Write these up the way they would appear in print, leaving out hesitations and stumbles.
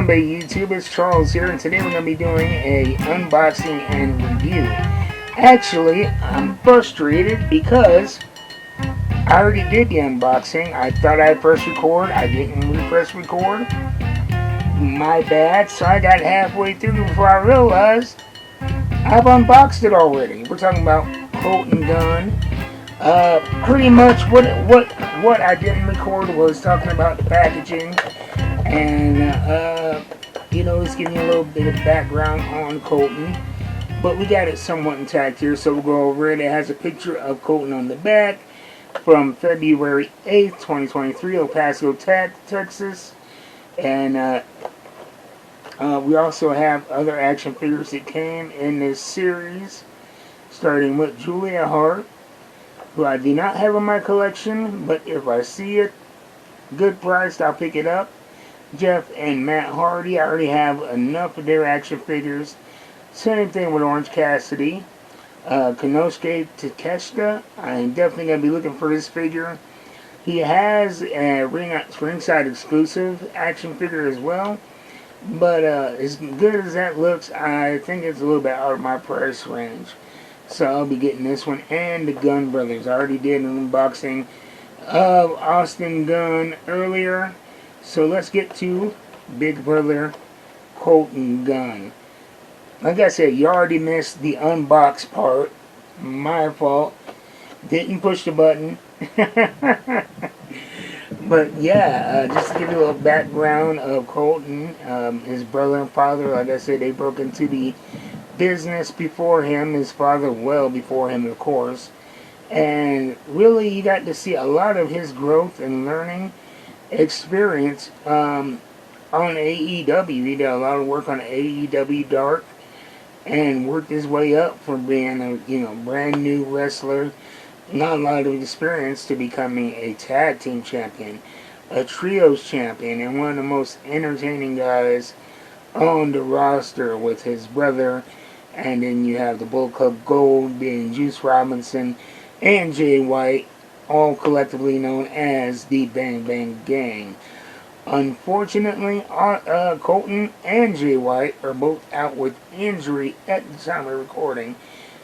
Welcome back YouTube, it's Charles here, and today we're going to be doing a unboxing and review. Actually, I'm frustrated because I already did the unboxing. I thought I'd press record, I didn't press record. My bad, so I got halfway through before I realized I've unboxed it already. We're talking about Colton Gunn. Pretty much what I didn't record was talking about the packaging. And, it's giving you a little bit of background on Colton. But we got it somewhat intact here, so we'll go over it. It has a picture of Colton on the back from February 8th, 2023, El Paso, Texas. And we also have other action figures that came in this series, starting with Julia Hart, who I do not have in my collection, but if I see it, good priced, I'll pick it up. Jeff and Matt Hardy, I already have enough of their action figures. Same thing with Orange Cassidy. Konosuke Takeshita, I'm definitely going to be looking for this figure. He has a ringside exclusive action figure as well. But as good as that looks, I think it's a little bit out of my price range. So I'll be getting this one and the Gunn brothers. I already did an unboxing of Austin Gunn earlier. So let's get to Big Brother Colton Gunn. Like I said, you already missed the unbox part. My fault. Didn't push the button. But yeah, just to give you a little background of Colton, his brother and father, like I said, they broke into the business before him. His father well before him, of course. And really, you got to see a lot of his growth and learning experience on AEW. He did a lot of work on AEW Dark and worked his way up from being a brand new wrestler, not a lot of experience, to becoming a tag team champion, a trios champion, and one of the most entertaining guys on the roster with his brother. And then you have the Bullet Club Gold being Juice Robinson and Jay White, all collectively known as the Bang Bang Gang. Unfortunately, Colton and Jay White are both out with injury at the time of recording.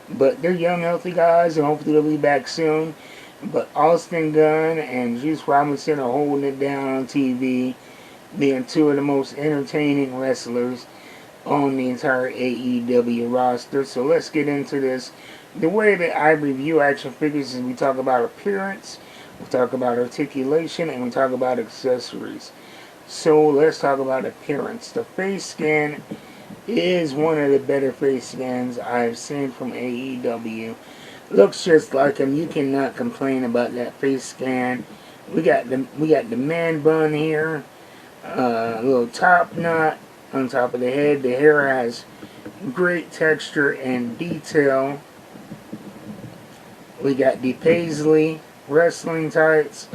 But they're young, healthy guys, and hopefully they'll be back soon. But Austin Gunn and Juice Robinson are holding it down on TV, being two of the most entertaining wrestlers on the entire AEW roster. So let's get into this. The way that I review action figures is we talk about appearance, we talk about articulation, and we talk about accessories. So let's talk about appearance. The face scan is one of the better face scans I've seen from AEW. Looks just like him. You cannot complain about that face scan. We got the man bun here, a little top knot on top of the head. The hair has great texture and detail. We got the Paisley wrestling tights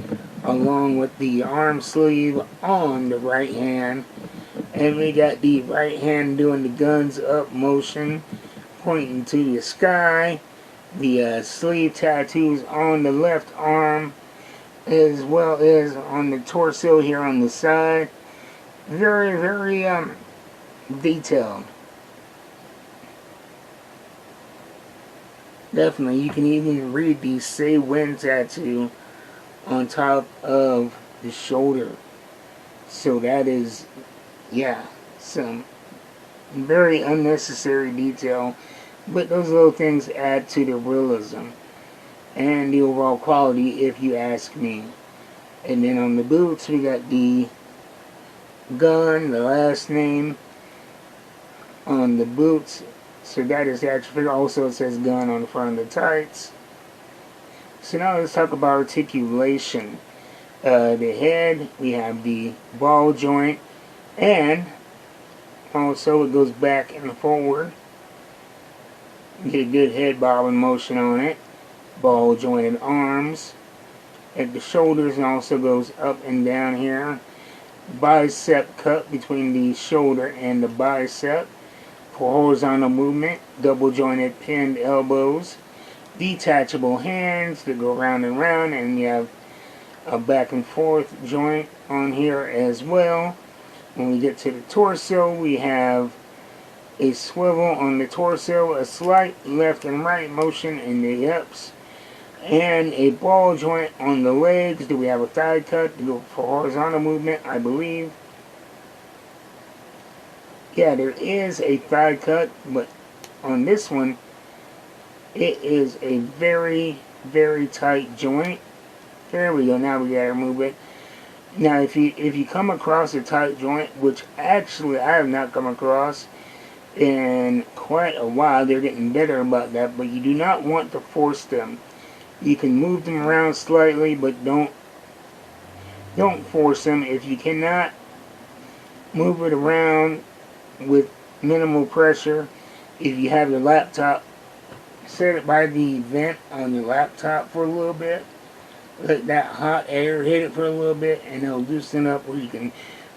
along with the arm sleeve on the right hand. And we got the right hand doing the guns up motion, pointing to the sky. The sleeve tattoos on the left arm, as well as on the torso here on the side. Very, very detailed. Definitely, you can even read the Say When tattoo on top of the shoulder. So that is, yeah, some very unnecessary detail. But those little things add to the realism and the overall quality, if you ask me. And then on the boots, we got the Gunn, the last name on the boots. So that is the actual figure. Also, it says Gunn on the front of the tights. So now let's talk about articulation. The head, we have the ball joint, and also it goes back and forward. Get a good head bobbing motion on it. Ball jointed arms at the shoulders, and also goes up and down here. Bicep cut between the shoulder and the bicep for horizontal movement. Double jointed pinned elbows. Detachable hands that go round and round, and you have a back and forth joint on here as well. When we get to the torso, we have a swivel on the torso, a slight left and right motion in the hips, and a ball joint on the legs. Do we have a thigh cut to go for horizontal movement? I believe. Yeah, there is a thigh cut, but on this one, it is a very, very tight joint. There we go. Now we gotta remove it. Now, if you come across a tight joint, which actually I have not come across in quite a while, they're getting better about that, but you do not want to force them. You can move them around slightly, but don't force them. If you cannot move it around with minimal pressure, if you have your laptop, set it by the vent on your laptop for a little bit. Let that hot air hit it for a little bit, and it'll loosen up where you can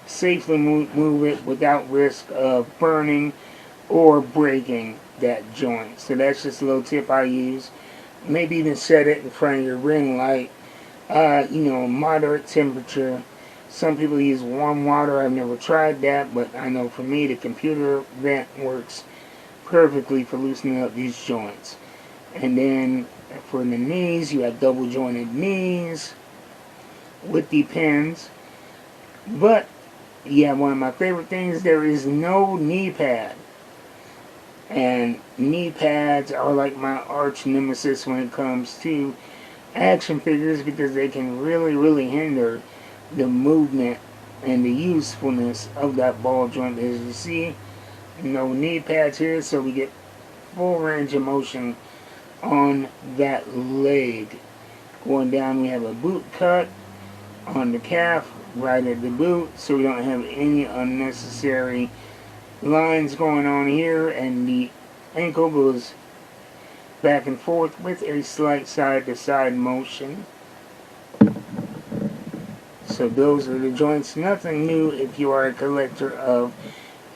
safely move it without risk of burning or breaking that joint. So that's just a little tip I use. Maybe even set it in front of your ring light. Moderate temperature. Some people use warm water. I've never tried that, but I know for me the computer vent works perfectly for loosening up these joints. And then for the knees, you have double jointed knees with the pins. But yeah, one of my favorite things, there is no knee pad. And knee pads are like my arch nemesis when it comes to action figures, because they can really, really hinder the movement and the usefulness of that ball joint. As you see, no knee pads here, so we get full range of motion on that leg. Going down, we have a boot cut on the calf right at the boot, so we don't have any unnecessary lines going on here, and the ankle goes back and forth with a slight side to side motion. So those are the joints. Nothing new if you are a collector of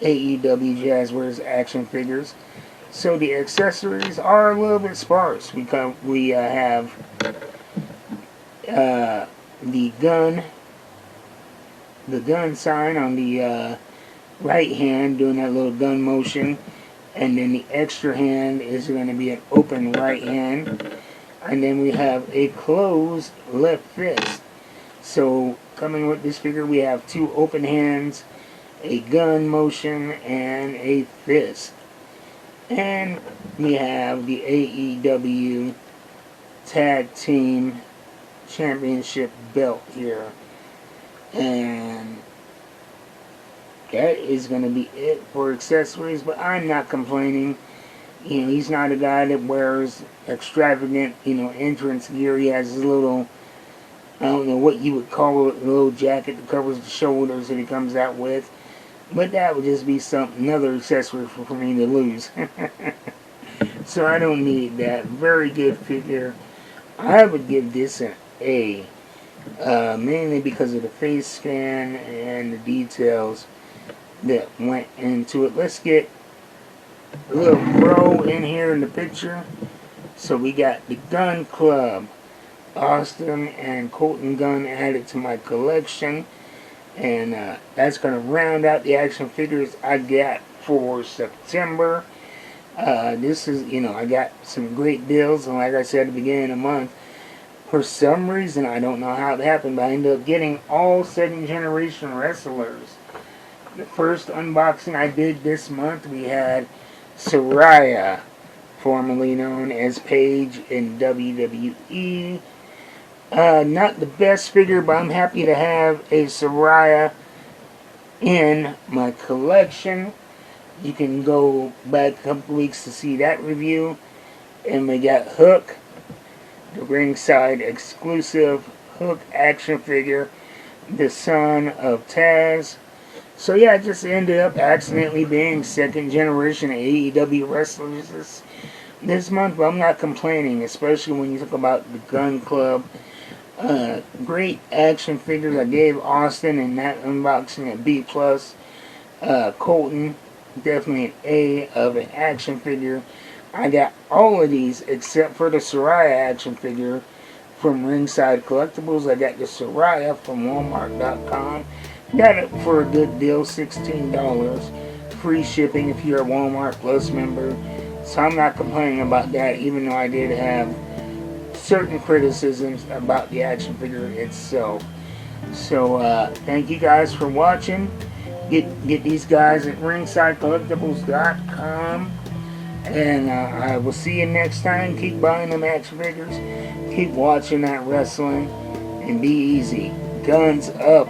AEW Jazwares action figures. So the accessories are a little bit sparse. We have the gun sign on the right hand, doing that little gun motion, and then the extra hand is going to be an open right hand, and then we have a closed left fist. So coming with this figure, we have two open hands, a gun motion, and a fist. And we have the AEW Tag Team Championship belt here. And that is going to be it for accessories, but I'm not complaining. He's not a guy that wears extravagant, entrance gear. He has his little, I don't know what you would call it, a little jacket that covers the shoulders that he comes out with. But that would just be another accessory for me to lose. So I don't need that. Very good figure. I would give this an A. Mainly because of the face scan and the details that went into it. Let's get a little bro in here in the picture. So we got the Gunn Club. Austin and Colton Gunn added to my collection. And that's going to round out the action figures I got for September. This is, I got some great deals. And like I said at the beginning of the month, for some reason, I don't know how it happened, but I ended up getting all second generation wrestlers. The first unboxing I did this month, we had Saraya, formerly known as Paige in WWE. Not the best figure, but I'm happy to have a Saraya in my collection. You can go back a couple weeks to see that review. And we got Hook, the ringside exclusive Hook action figure, the son of Taz. So yeah, I just ended up accidentally being second generation AEW wrestlers this month, but I'm not complaining, especially when you talk about the Gunn Club. Great action figures. I gave Austin in that unboxing a B+. Colton, definitely an A of an action figure. I got all of these except for the Saraya action figure from Ringside Collectibles. I got the Saraya from Walmart.com. Got it for a good deal, $16. Free shipping if you're a Walmart Plus member. So I'm not complaining about that, even though I did have certain criticisms about the action figure itself. So thank you guys for watching. Get these guys at ringsidecollectibles.com. And I will see you next time. Keep buying them action figures. Keep watching that wrestling. And be easy. Guns up.